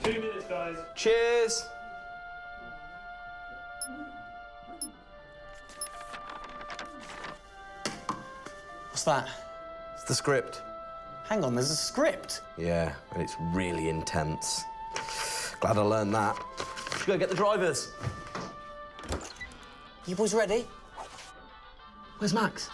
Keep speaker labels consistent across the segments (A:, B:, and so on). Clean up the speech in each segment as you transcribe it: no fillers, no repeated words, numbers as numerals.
A: 2 minutes, guys.
B: Cheers. What's that?
C: It's the script.
B: Hang on, there's a script.
C: Yeah, and it's really intense. Glad I learned that. Should go get the drivers.
B: You boys ready?
C: Where's Max?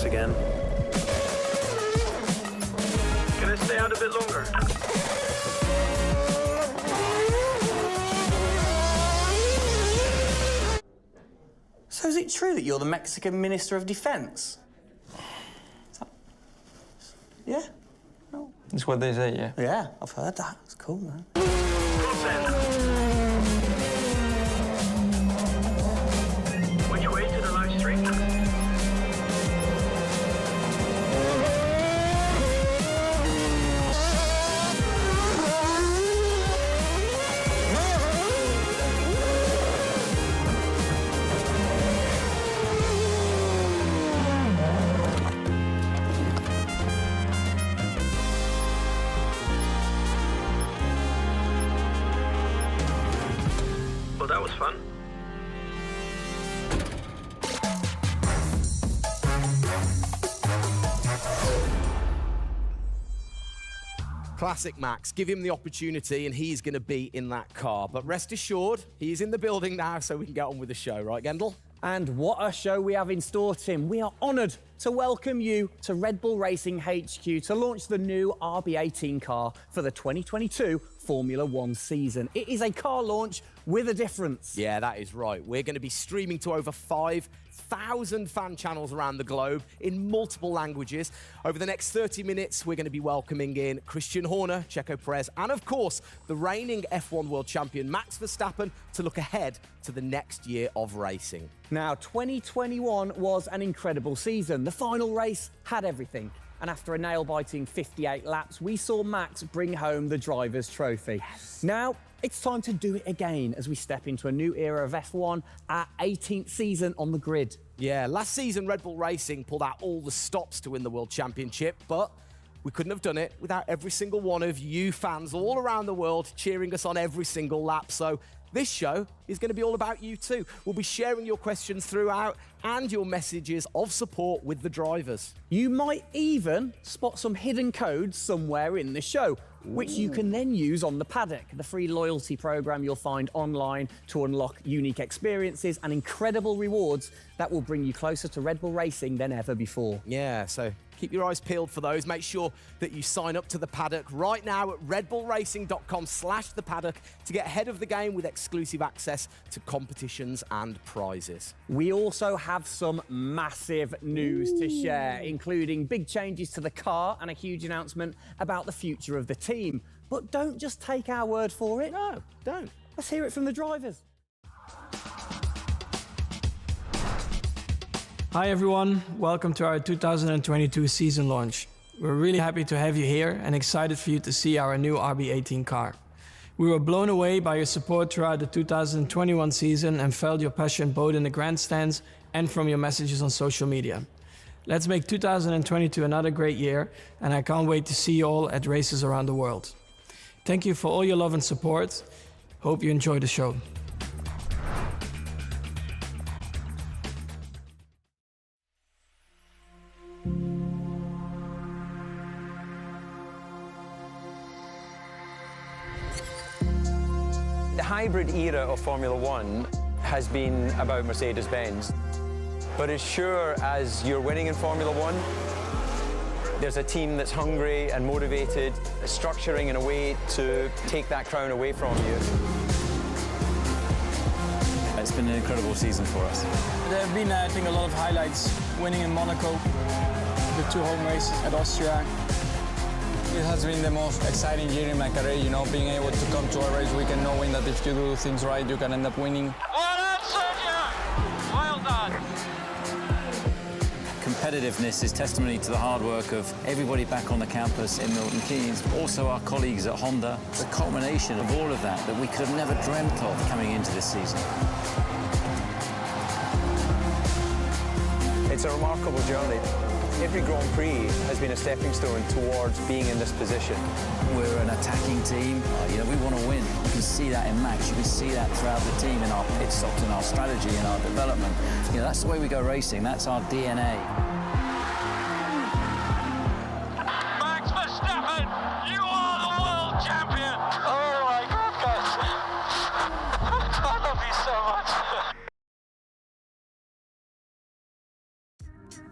A: Again. Can I stay out a bit longer?
B: So is it true that you're the Mexican Minister of Defense? Yeah? No.
D: That's what they say, yeah.
B: Yeah, I've heard that. It's cool, man.
A: Which way to the live stream? was fun.
C: Classic Max. Give him the opportunity and he's going to be in that car. But rest assured, he's in the building now so we can get on with the show. Right, Gendel?
B: And what a show we have in store, Tim. We are honoured to welcome you to Red Bull Racing HQ to launch the new RB18 car for the 2022 Formula One season. It is a car launch with a difference.
C: Yeah, that is right. We're going to be streaming to over 5,000 fan channels around the globe in multiple languages. Over the next 30 minutes, we're going to be welcoming in Christian Horner, Checo Perez, and of course, the reigning F1 World Champion Max Verstappen to look ahead to the next year of racing.
B: Now, 2021 was an incredible season. The final race had everything. And after a nail-biting 58 laps, we saw Max bring home the Drivers' Trophy. Yes. Now, it's time to do it again as we step into a new era of F1, our 18th season on the grid.
C: Yeah, last season Red Bull Racing pulled out all the stops to win the World Championship, but we couldn't have done it without every single one of you fans all around the world cheering us on every single lap. So this show is going to be all about you too. We'll be sharing your questions throughout and your messages of support with the drivers.
B: You might even spot some hidden codes somewhere in the show, which you can then use on the paddock, the free loyalty program you'll find online to unlock unique experiences and incredible rewards that will bring you closer to Red Bull Racing than ever before.
C: Yeah, so keep your eyes peeled for those. Make sure that you sign up to the paddock right now at redbullracing.com/thepaddock to get ahead of the game with exclusive access to competitions and prizes.
B: We also have some massive news to share, including big changes to the car and a huge announcement about the future of the team. But don't just take our word for it.
C: No, don't.
B: Let's hear it from the drivers.
D: Hi everyone, welcome to our 2022 season launch. We're really happy to have you here and excited for you to see our new RB18 car. We were blown away by your support throughout the 2021 season and felt your passion both in the grandstands and from your messages on social media. Let's make 2022 another great year, and I can't wait to see you all at races around the world. Thank you for all your love and support. Hope you enjoy the show.
E: The hybrid era of Formula One has been about Mercedes-Benz. But as sure as you're winning in Formula One, there's a team that's hungry and motivated, structuring in a way to take that crown away from you.
F: It's been an incredible season for us.
G: There have been, I think, a lot of highlights. Winning in Monaco, the 2 home races at Austria.
H: It has been the most exciting year in my career, you know, being able to come to a race weekend knowing that if you do things right, you can end up winning.
A: Well done, Sergio! Well done!
F: Competitiveness is testimony to the hard work of everybody back on the campus in Milton Keynes, also our colleagues at Honda. It's a culmination of all of that we could have never dreamt of coming into this season.
E: It's a remarkable journey. Every Grand Prix has been a stepping stone towards being in this position.
F: We're an attacking team. We want to win. You can see that in Max. You can see that throughout the team in our pit stops, in our strategy, in our development. That's the way we go racing. That's our DNA.
A: Max Verstappen, you are the world champion! Oh my goodness! I love you so much!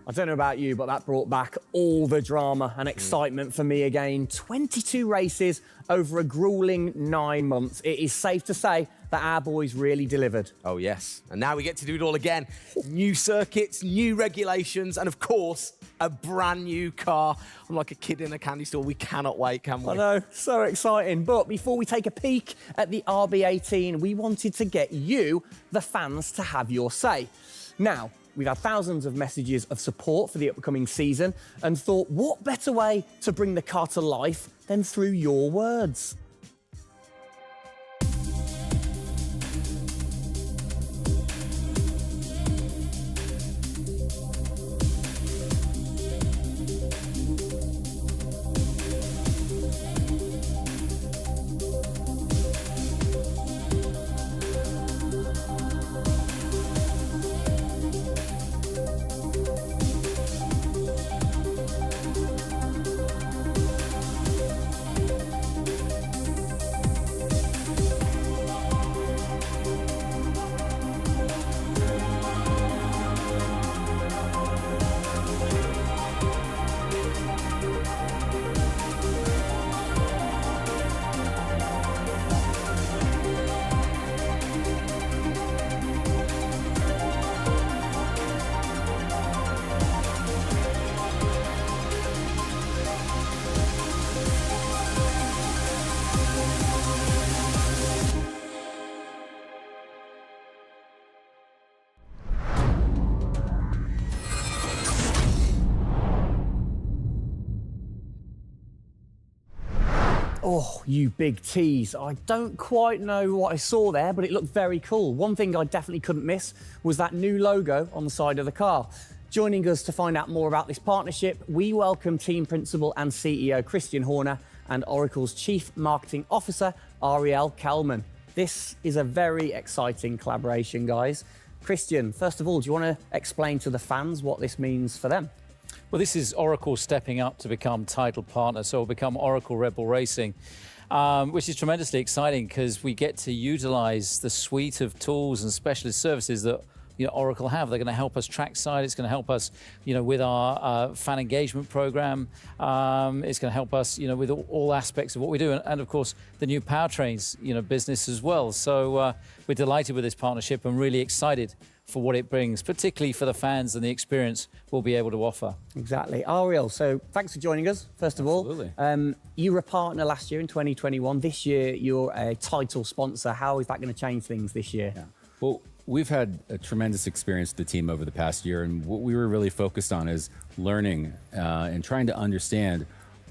B: I don't know about you, but that brought back all the drama and excitement for me again. 22 races over a grueling 9 months. It is safe to say that our boys really delivered.
C: Oh yes, and now we get to do it all again. New circuits, new regulations, and of course, a brand new car. I'm like a kid in a candy store. We cannot wait, can we?
B: I know, so exciting. But before we take a peek at the RB18, we wanted to get you, the fans, to have your say. Now, we've had thousands of messages of support for the upcoming season and thought, what better way to bring the car to life than through your words? Oh, you big tease. I don't quite know what I saw there, but it looked very cool. One thing I definitely couldn't miss was that new logo on the side of the car. Joining us to find out more about this partnership, we welcome Team Principal and CEO Christian Horner and Oracle's Chief Marketing Officer, Ariel Kelman. This is a very exciting collaboration, guys. Christian, first of all, do you want to explain to the fans what this means for them?
F: Well, this is Oracle stepping up to become title partner, so it'll become Oracle Red Bull Racing, which is tremendously exciting because we get to utilize the suite of tools and specialist services that Oracle have. They're going to help us trackside. It's going to help us, with our fan engagement program. It's going to help us, with all aspects of what we do, and of course the new powertrains, business as well. So we're delighted with this partnership and really excited for what it brings, particularly for the fans and the experience we'll be able to offer.
B: Exactly. Ariel, so thanks for joining us, first of all. You were a partner last year in 2021. This year, you're a title sponsor. How is that going to change things this year?
I: Yeah. Well, we've had a tremendous experience with the team over the past year, and what we were really focused on is learning and trying to understand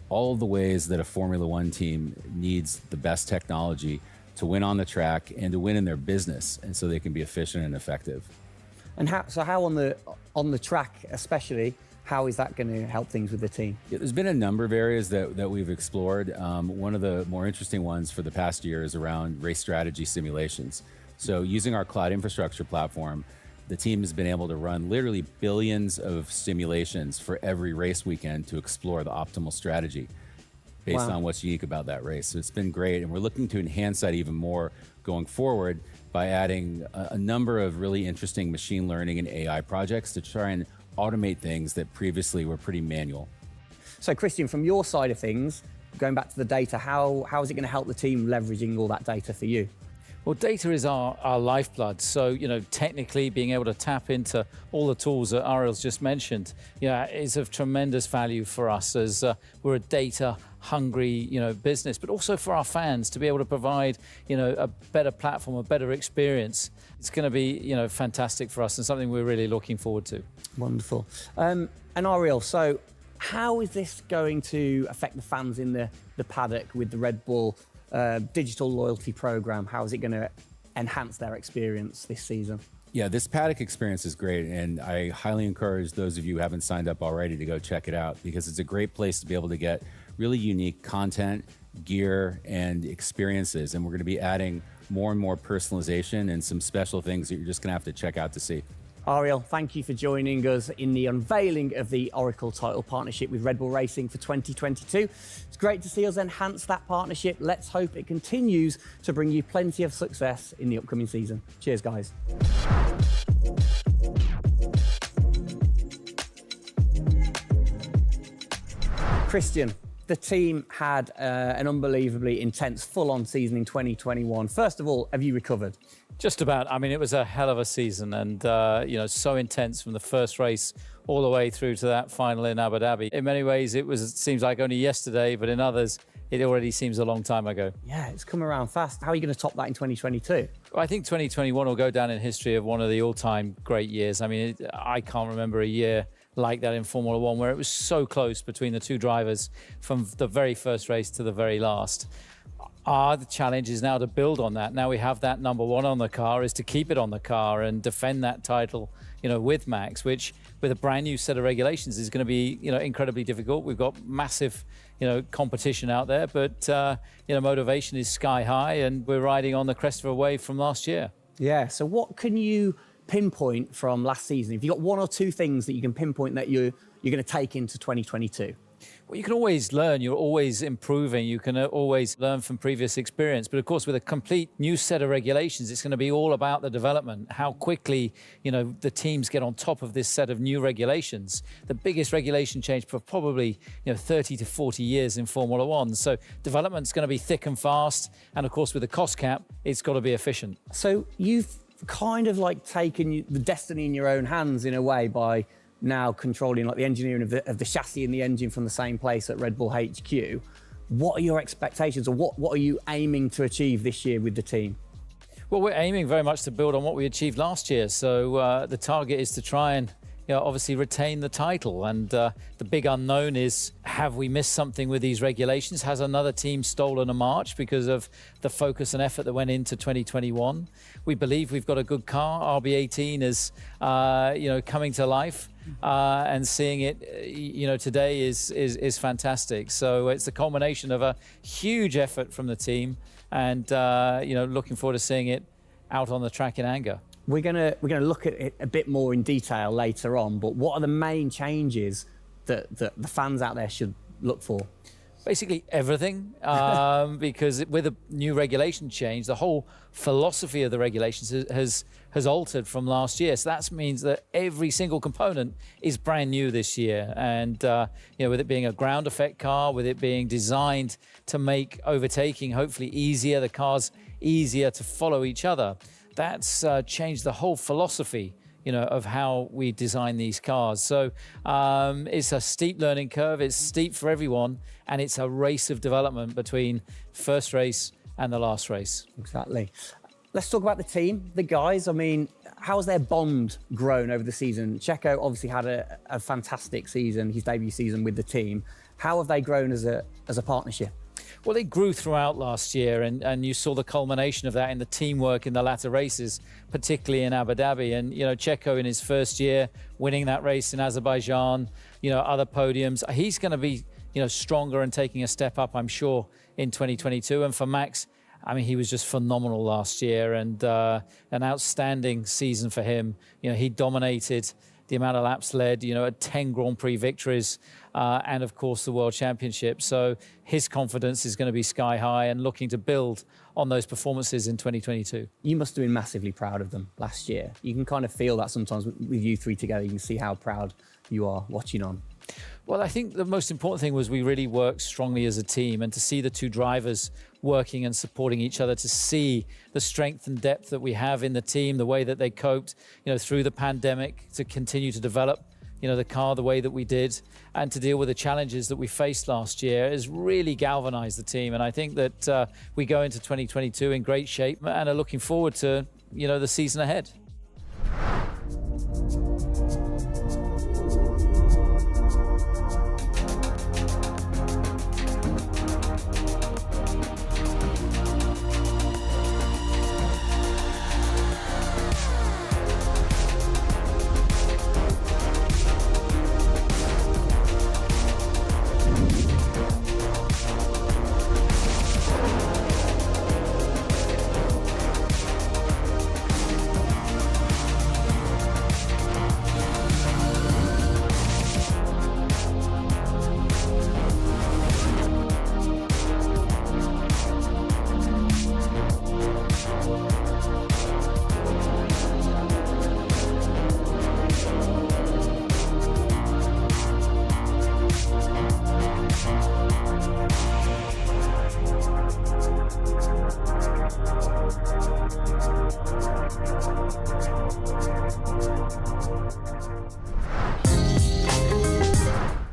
I: all of the ways that a Formula One team needs the best technology to win on the track and to win in their business, and so they can be efficient and effective.
B: And how on the track especially, how is that going to help things with the team?
I: Yeah, there's been a number of areas that we've explored. One of the more interesting ones for the past year is around race strategy simulations. So using our cloud infrastructure platform, the team has been able to run literally billions of simulations for every race weekend to explore the optimal strategy based on what's unique about that race. So it's been great, and we're looking to enhance that even more going forward by adding a number of really interesting machine learning and AI projects to try and automate things that previously were pretty manual.
B: So Christian, from your side of things, going back to the data, how is it going to help the team leveraging all that data for you?
F: Well, data is our lifeblood. So, technically being able to tap into all the tools that Ariel's just mentioned, is of tremendous value for us as we're a data-hungry, business, but also for our fans to be able to provide, a better platform, a better experience. It's going to be, fantastic for us and something we're really looking forward to.
B: Wonderful. And Ariel, so how is this going to affect the fans in the paddock with the Red Bull digital loyalty program? How is it going to enhance their experience this season?
I: Yeah, this paddock experience is great, and I highly encourage those of you who haven't signed up already to go check it out, because it's a great place to be able to get really unique content, gear, and experiences. And we're going to be adding more and more personalization and some special things that you're just going to have to check out to see.
B: Ariel, thank you for joining us in the unveiling of the Oracle title partnership with Red Bull Racing for 2022. It's great to see us enhance that partnership. Let's hope it continues to bring you plenty of success in the upcoming season. Cheers, guys. Christian, the team had an unbelievably intense, full-on season in 2021. First of all, have you recovered?
F: Just about. I mean, it was a hell of a season, and so intense from the first race all the way through to that final in Abu Dhabi. In many ways, it seems like only yesterday, but in others, it already seems a long time ago.
B: Yeah, it's come around fast. How are you going to top that in 2022?
F: Well, I think 2021 will go down in history of one of the all-time great years. I mean, I can't remember a year like that in Formula One where it was so close between the two drivers from the very first race to the very last. The challenge is now to build on that. Now we have that number one on the car, is to keep it on the car and defend that title, with Max, which with a brand new set of regulations is going to be, incredibly difficult. We've got massive, competition out there, but, motivation is sky high, and we're riding on the crest of a wave from last year.
B: Yeah, so what can you pinpoint from last season? If you've got one or two things that you can pinpoint that you're going to take into 2022?
F: Well, you can always learn. You're always improving. You can always learn from previous experience. But of course, with a complete new set of regulations, it's going to be all about the development, how quickly, the teams get on top of this set of new regulations. The biggest regulation change for probably, 30 to 40 years in Formula One. So development's going to be thick and fast. And of course, with the cost cap, it's got to be efficient.
B: So you've kind of like taken the destiny in your own hands in a way by now controlling like the engineering of the chassis and the engine from the same place at Red Bull HQ. What are your expectations, or what are you aiming to achieve this year with the team?
F: Well, we're aiming very much to build on what we achieved last year. So the target is to try and obviously retain the title. And the big unknown is, have we missed something with these regulations? Has another team stolen a march because of the focus and effort that went into 2021? We believe we've got a good car. RB18 is, coming to life. And seeing it, today is fantastic. So it's a culmination of a huge effort from the team, and looking forward to seeing it out on the track in anger.
B: We're gonna look at it a bit more in detail later on, but what are the main changes that the fans out there should look for?
F: Basically everything, because with the new regulation change, the whole philosophy of the regulations has altered from last year. So that means that every single component is brand new this year. And with it being a ground effect car, with it being designed to make overtaking hopefully easier, the cars easier to follow each other, that's changed the whole philosophy of how we design these cars. So it's a steep learning curve, it's steep for everyone, and it's a race of development between first race and the last race.
B: Exactly. Let's talk about the team, the guys. I mean, how has their bond grown over the season? Checo obviously had a fantastic season, his debut season with the team. How have they grown as a partnership?
F: Well, they grew throughout last year, and you saw the culmination of that in the teamwork in the latter races, particularly in Abu Dhabi. And, Checo in his first year, winning that race in Azerbaijan, other podiums. He's going to be, stronger and taking a step up, I'm sure, in 2022. And for Max, I mean, he was just phenomenal last year, and an outstanding season for him. He dominated the amount of laps led, at 10 Grand Prix victories, and of course the World Championship. So his confidence is going to be sky high and looking to build on those performances in 2022.
B: You must have been massively proud of them last year. You can kind of feel that sometimes with you three together. You can see how proud you are watching on.
F: Well, I think the most important thing was we really worked strongly as a team, and to see the two drivers working and supporting each other, to see the strength and depth that we have in the team, the way that they coped, through the pandemic, to continue to develop, the car the way that we did, and to deal with the challenges that we faced last year, has really galvanized the team. And I think that we go into 2022 in great shape and are looking forward to, the season ahead.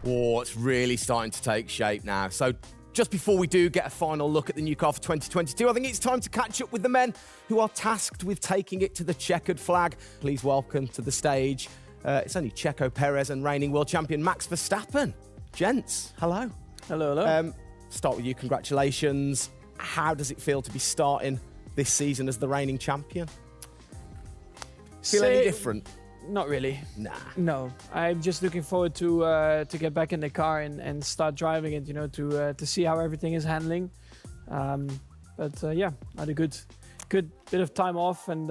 C: Oh, it's really starting to take shape now. So just before we do get a final look at the new car for 2022, I think it's time to catch up with the men who are tasked with taking it to the checkered flag. Please welcome to the stage, it's only Checo Perez and reigning world champion Max Verstappen. Gents, hello.
G: Hello, hello.
C: Start with you, congratulations. How does it feel to be starting this season as the reigning champion? Feel any different?
G: Not really.
C: Nah.
G: No, I'm just looking forward to get back in the car and start driving it. To see how everything is handling. Yeah, I had a good bit of time off and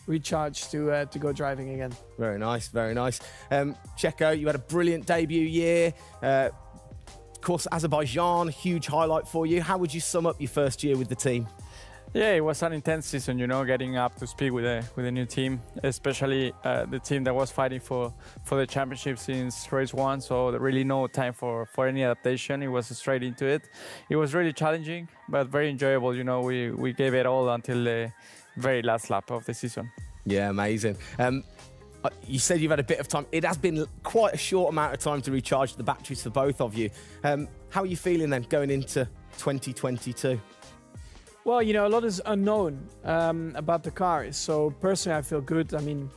G: recharge to go driving again.
C: Very nice, very nice. Checo, you had a brilliant debut year. Of course, Azerbaijan, huge highlight for you. How would you sum up your first year with the team?
H: Yeah, it was an intense season, getting up to speed with a new team, especially the team that was fighting for the championship since race one. So there really no time for any adaptation. It was straight into it. It was really challenging, but very enjoyable. We gave it all until the very last lap of the season.
C: Yeah, amazing. You said you've had a bit of time. It has been quite a short amount of time to recharge the batteries for both of you. How are you feeling then going into 2022?
G: Well, a lot is unknown about the car. So personally, I feel good. I mean,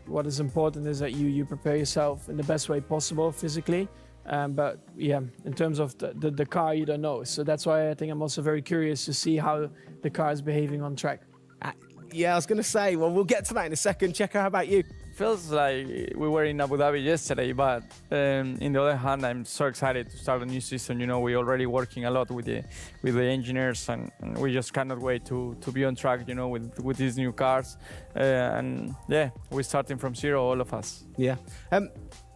G: what is important is that you prepare yourself in the best way possible physically. But yeah, in terms of the car, you don't know. So that's why I think I'm also very curious to see how the car is behaving on track.
C: Yeah, I was going to say, well, we'll get to that in a second. Checo, how about you?
H: Feels like we were in Abu Dhabi yesterday, but in the other hand, I'm so excited to start a new season. You know, we're already working a lot with the engineers, and we just cannot wait to be on track. You know, with these new cars, and yeah, we're starting from zero, all of us.
C: Yeah.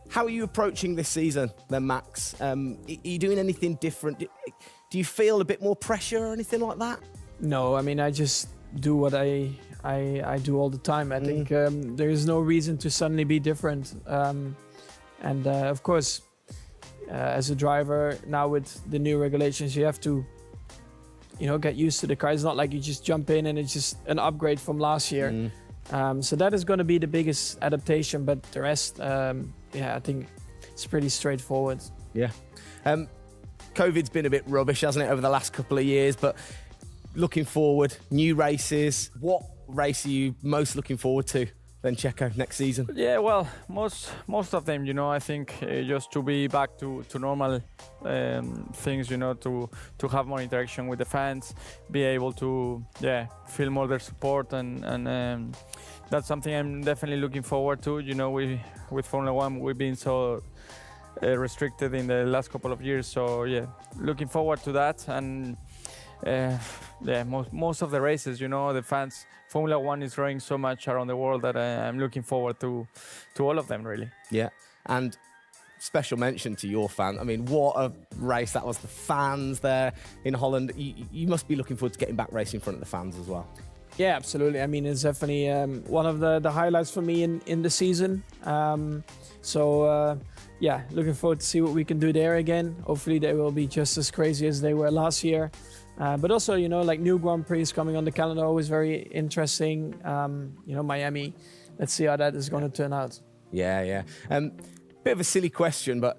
C: How are you approaching this season, then, Max? Are you doing anything different? Do you feel a bit more pressure or anything like that?
G: No, I mean, I just do what I do all the time. I think there is no reason to suddenly be different. And of course, as a driver, now with the new regulations, you have to, get used to the car. It's not like you just jump in and it's just an upgrade from last year. So that is going to be the biggest adaptation. But the rest, I think it's pretty straightforward.
C: Yeah. COVID's been a bit rubbish, hasn't it, over the last couple of years? But looking forward, new races. What race are you most looking forward to then, Checo, next season?
H: Yeah, well, most of them, I think just to be back to normal things, to have more interaction with the fans, be able to, feel more their support, and that's something I'm definitely looking forward to. With Formula One, we've been so restricted in the last couple of years, so yeah, looking forward to that. And most of the races, the fans, Formula One is growing so much around the world that I'm looking forward to all of them, really.
C: Yeah, and special mention to your fan. I mean, what a race that was. The fans there in Holland. You must be looking forward to getting back racing in front of the fans as well.
G: Yeah, absolutely. I mean, it's definitely one of the highlights for me in the season. Looking forward to see what we can do there again. Hopefully they will be just as crazy as they were last year. But also, like new Grand Prix coming on the calendar, always very interesting. Miami. Let's see how that is going to turn out.
C: Yeah. Bit of a silly question, but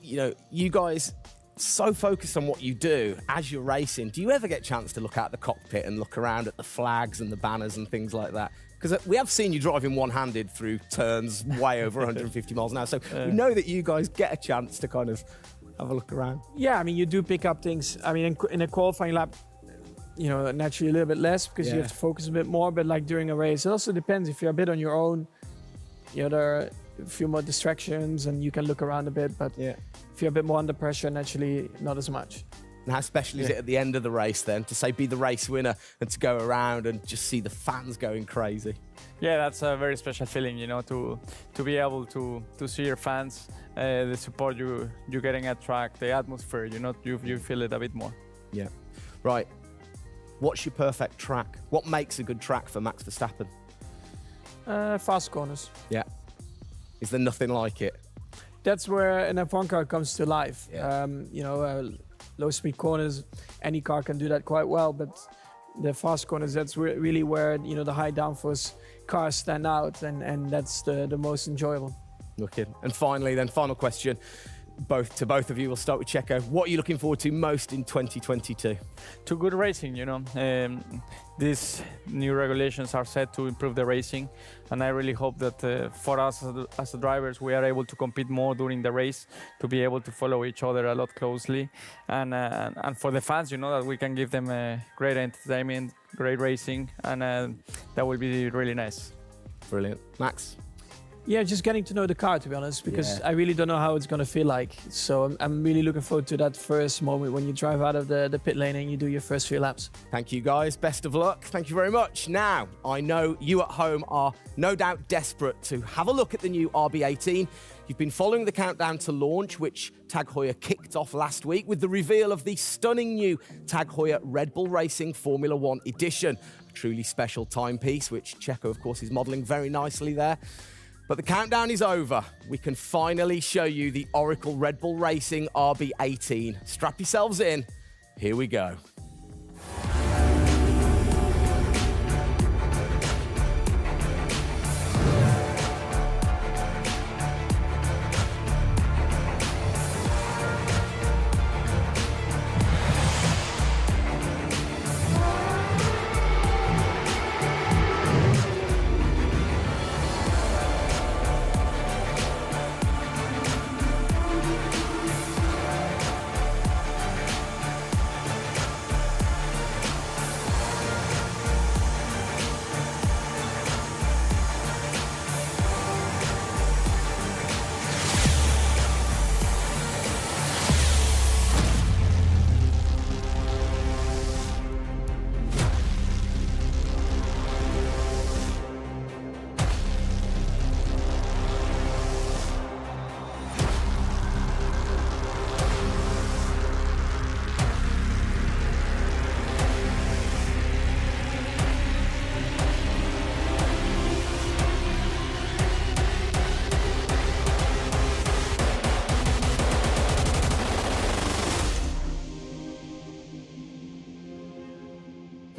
C: you guys so focused on what you do as you're racing. Do you ever get a chance to look out the cockpit and look around at the flags and the banners and things like that? Because we have seen you driving one-handed through turns way over 150 miles an hour. So we know that you guys get a chance to kind of have a look around.
G: Yeah, I mean, you do pick up things. I mean, in a qualifying lap, naturally a little bit less because you have to focus a bit more. But like during a race, it also depends. If you're a bit on your own, there are a few more distractions and you can look around a bit. But if you're a bit more under pressure, naturally not as much.
C: And how special is it at the end of the race then to be the race winner and to go around and just see the fans going crazy?
H: Yeah, that's a very special feeling, to be able to see your fans, the support you're getting at track, the atmosphere, you feel it a bit more.
C: Yeah. Right. What's your perfect track? What makes a good track for Max Verstappen?
G: Fast corners.
C: Yeah. Is there nothing like it?
G: That's where an F1 car comes to life.
C: Yeah.
G: Low-speed corners, any car can do that quite well, but the fast corners, that's really where the high downforce cars stand out, and that's the most enjoyable.
C: Looking. And finally, then, final question, both of you. We'll start with Checo. What are you looking forward to most in 2022?
H: To good racing, these new regulations are set to improve the racing, and I really hope that for us as drivers, we are able to compete more during the race, to be able to follow each other a lot closely, and for the fans, that we can give them great entertainment, great racing, and that will be really nice.
C: Brilliant. Max?
G: Yeah, just getting to know the car, to be honest, because I really don't know how it's going to feel like. So I'm really looking forward to that first moment when you drive out of the pit lane and you do your first few laps.
C: Thank you, guys. Best of luck. Thank you very much. Now, I know you at home are no doubt desperate to have a look at the new RB18. You've been following the countdown to launch, which Tag Heuer kicked off last week with the reveal of the stunning new Tag Heuer Red Bull Racing Formula One edition. A truly special timepiece, which Checo, of course, is modelling very nicely there. But the countdown is over. We can finally show you the Oracle Red Bull Racing RB18. Strap yourselves in. Here we go.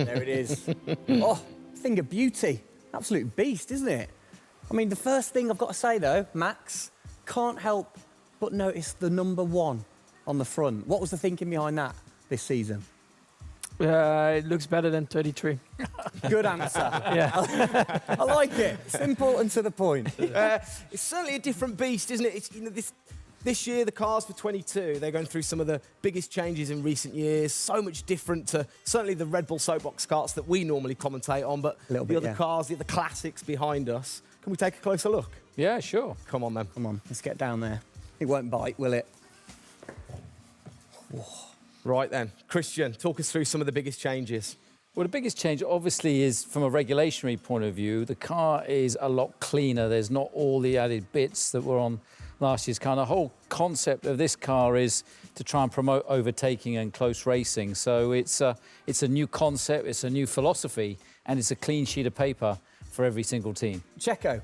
B: There it is. Oh, thing of beauty. Absolute beast, isn't it? I mean, the first thing I've got to say, though, Max, can't help but notice the number 1 on the front. What was the thinking behind that this season?
G: It looks better than 33.
B: Good answer.
G: Yeah.
B: I like it. Simple and to the point.
C: It's certainly a different beast, isn't it? It's, this year, the cars for 22, they're going through some of the biggest changes in recent years. So much different to certainly the Red Bull soapbox karts that we normally commentate on, but
B: A little
C: the
B: bit,
C: other
B: yeah.
C: cars, the other classics behind us. Can we take a closer look?
F: Yeah, sure.
C: Come on, then.
B: Come on, let's get down there. It won't bite, will it?
C: Right then, Christian, talk us through some of the biggest changes.
F: Well, the biggest change, obviously, is from a regulationary point of view. The car is a lot cleaner. There's not all the added bits that were on last year's car. The whole concept of this car is to try and promote overtaking and close racing. So it's a new concept, it's a new philosophy, and it's a clean sheet of paper for every single team.
B: Checo,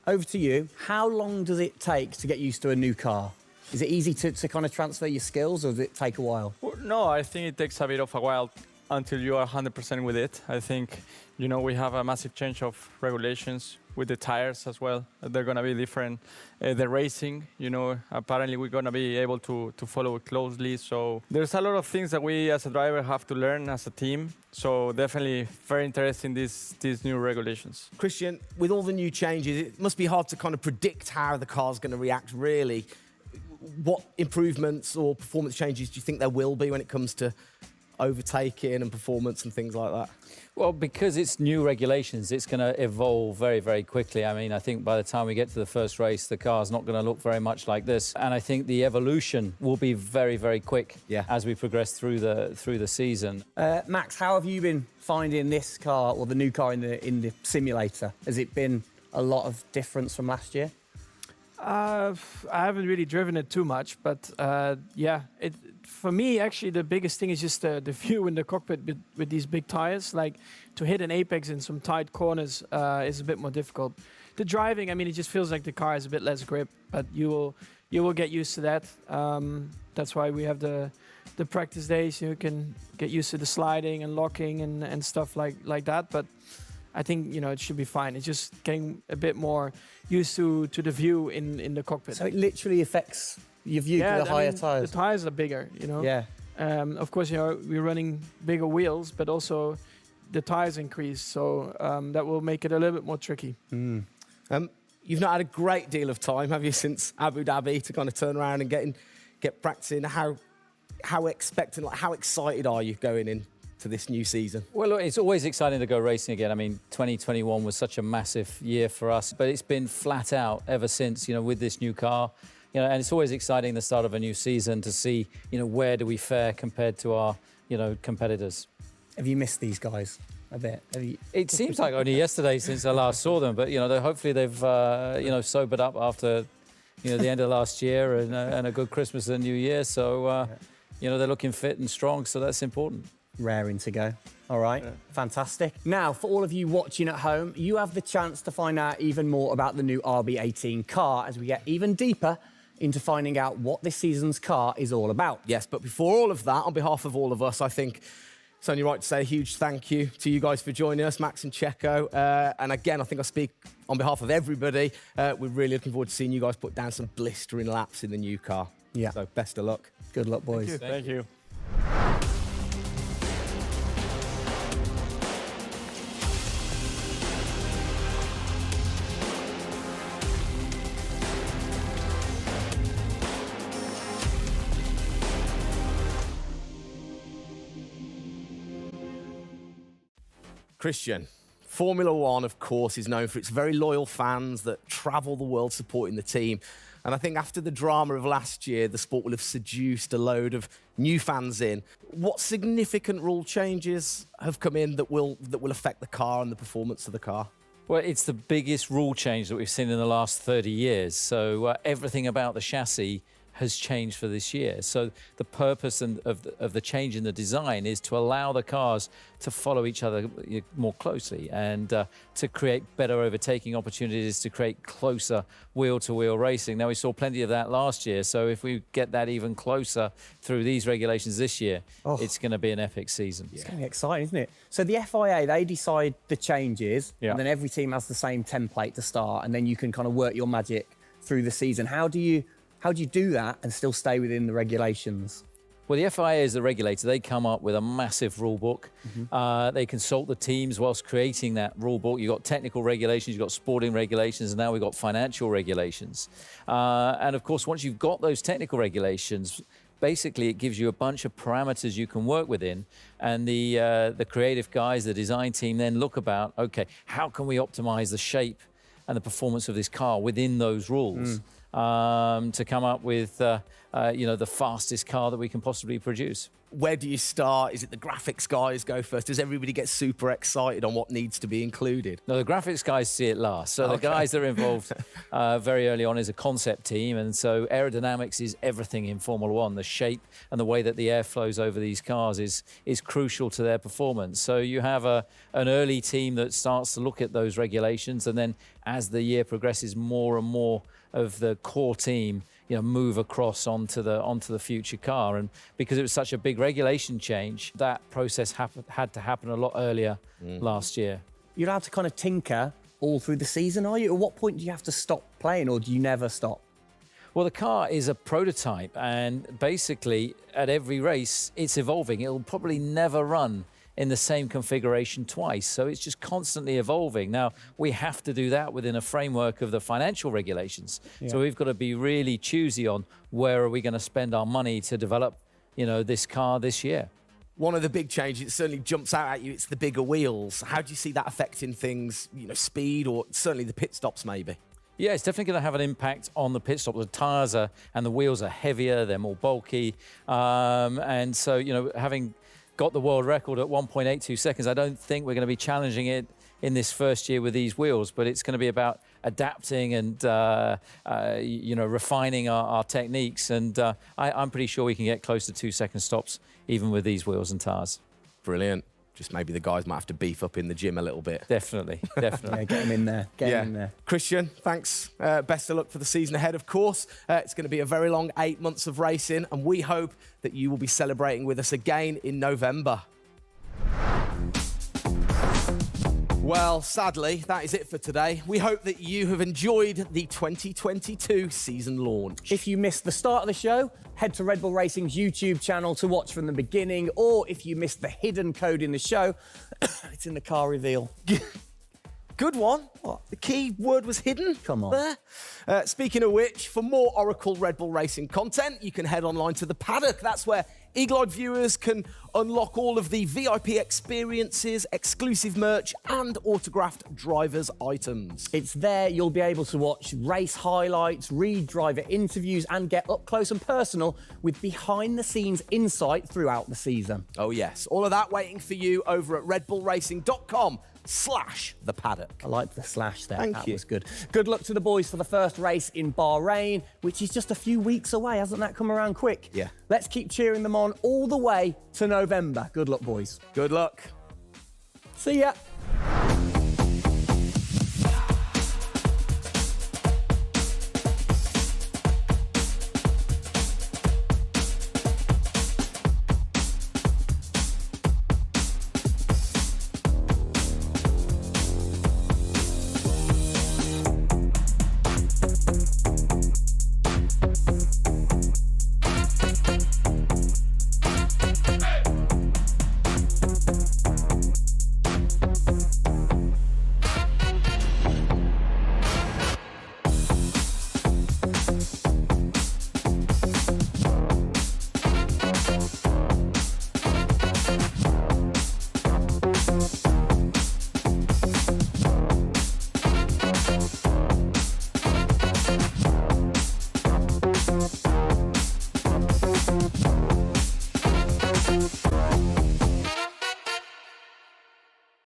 B: over to you. How long does it take to get used to a new car? Is it easy to kind of transfer your skills, or does it take a while?
H: Well, no, I think it takes a bit of a while until you are 100% with it. I think, you know, we have a massive change of regulations with the tires as well. They're going to be different. The racing, you know, apparently we're going to be able to follow it closely. So there's a lot of things that we as a driver have to learn as a team. So definitely very interesting, these new regulations.
C: Christian, with all the new changes, it must be hard to kind of predict how the car's going to react, really. What improvements or performance changes do you think there will be when it comes to overtaking and performance and things like that?
F: Well, because it's new regulations, it's going to evolve very, very quickly. I mean, I think by the time we get to the first race, the car's not going to look very much like this. And I think the evolution will be very, very quick as we progress through the season.
B: Max, how have you been finding this car, or the new car in the simulator? Has it been a lot of difference from last year?
G: I haven't really driven it too much, but yeah, for me, actually, the biggest thing is just the view in the cockpit with these big tires. Like, to hit an apex in some tight corners is a bit more difficult. The driving, I mean, it just feels like the car has a bit less grip, but you will get used to that. That's why we have the practice days. You can get used to the sliding and locking and stuff like that. But I think, you know, it should be fine. It's just getting a bit more used to the view in the cockpit.
B: So it literally affects your view to the higher tyres?
G: The tyres are bigger, you know.
B: Yeah.
G: Of course, you know, we're running bigger wheels, but also the tyres increase. So that will make it a little bit more tricky.
C: You've not had a great deal of time, have you, since Abu Dhabi, to kind of turn around and get practicing? How expectant, like, how excited are you going in to this new season?
F: Well, look, it's always exciting to go racing again. I mean, 2021 was such a massive year for us, but it's been flat out ever since, you know, with this new car. You know, and it's always exciting the start of a new season to see, you know, where do we fare compared to our, you know, competitors.
B: Have you missed these guys a bit?
F: It seems like only yesterday since I last saw them, but, you know, hopefully they've, you know, sobered up after, you know, the end of last year and a good Christmas and New Year. So, you know, they're looking fit and strong, so that's important.
B: Raring to go. All right, fantastic. Now, for all of you watching at home, you have the chance to find out even more about the new RB18 car as we get even deeper into finding out what this season's car is all about.
C: Yes, but before all of that, on behalf of all of us, I think it's only right to say a huge thank you to you guys for joining us, Max and Checo. And again, I think I speak on behalf of everybody. We're really looking forward to seeing you guys put down some blistering laps in the new car.
B: Yeah.
C: So best of luck.
B: Good luck, boys.
H: Thank you.
C: Christian, Formula One, of course, is known for its very loyal fans that travel the world supporting the team. And I think after the drama of last year, the sport will have seduced a load of new fans in. What significant rule changes have come in that will affect the car and the performance of the car?
F: Well, it's the biggest rule change that we've seen in the last 30 years. So everything about the chassis has changed for this year. So the purpose of the change in the design is to allow the cars to follow each other more closely and to create better overtaking opportunities, to create closer wheel-to-wheel racing. Now, we saw plenty of that last year, so if we get that even closer through these regulations this year, it's going to be an epic season.
B: It's going to be exciting, isn't it? So the FIA, they decide the changes,
F: Yeah.
B: and then every team has the same template to start, and then you can kind of work your magic through the season. How do you do that and still stay within the regulations?
F: Well, the FIA is the regulator. They come up with a massive rule book. They consult the teams whilst creating that rule book. You've got technical regulations, you've got sporting regulations, and now we've got financial regulations. And of course, once you've got those technical regulations, basically it gives you a bunch of parameters you can work within. And the creative guys, the design team then look about, okay, how can we optimize the shape and the performance of this car within those rules? To come up with, the fastest car that we can possibly produce.
C: Where do you start? Is it the graphics guys go first? Does everybody get super excited on what needs to be included?
F: No, the graphics guys see it last. So the guys that are involved very early on is a concept team. And so aerodynamics is everything in Formula One. The shape and the way that the air flows over these cars is crucial to their performance. So you have an early team that starts to look at those regulations. And then as the year progresses, more and more of the core team move across onto the future car. And because it was such a big regulation change, that process had to happen a lot earlier last year.
B: You're allowed to kind of tinker all through the season, are you? At what point do you have to stop playing, or do you never stop?
F: Well, the car is a prototype, and basically at every race it's evolving. It'll probably never run in the same configuration twice. So it's just constantly evolving. Now, we have to do that within a framework of the financial regulations. Yeah. So we've got to be really choosy on where are we going to spend our money to develop, this car this year.
C: One of the big changes, it certainly jumps out at you, it's the bigger wheels. How do you see that affecting things, speed, or certainly the pit stops maybe?
F: Yeah, it's definitely going to have an impact on the pit stop. The tyres and the wheels are heavier, they're more bulky. And so, having got the world record at 1.82 seconds. I don't think we're going to be challenging it in this first year with these wheels, but it's going to be about adapting and, refining our techniques. And I'm pretty sure we can get close to 2 second stops, even with these wheels and tyres.
C: Brilliant. Just maybe the guys might have to beef up in the gym a little bit.
F: Definitely.
B: Yeah, get them in there. Get them in there.
C: Christian, thanks. Best of luck for the season ahead, of course. It's going to be a very long 8 months of racing, and we hope that you will be celebrating with us again in November. Well, sadly, that is it for today. We hope that you have enjoyed the 2022 season launch.
B: If you missed the start of the show, head to Red Bull Racing's YouTube channel to watch from the beginning, or if you missed the hidden code in the show, it's in the car reveal.
C: Good one. What? The key word was hidden.
B: Come on.
C: There. Speaking of which, for more Oracle Red Bull Racing content, you can head online to the paddock. That's where eagle-eyed viewers can unlock all of the VIP experiences, exclusive merch, and autographed drivers' items.
B: It's there you'll be able to watch race highlights, read driver interviews, and get up close and personal with behind-the-scenes insight throughout the season.
C: Oh yes, all of that waiting for you over at redbullracing.com/the paddock.
B: I like the slash there.
C: Thank
B: that
C: you.
B: was good. Good luck to the boys for the first race in Bahrain, which is just a few weeks away. Hasn't that come around quick?
C: Yeah.
B: Let's keep cheering them on all the way to November. Good luck, boys.
C: Good luck.
B: See ya.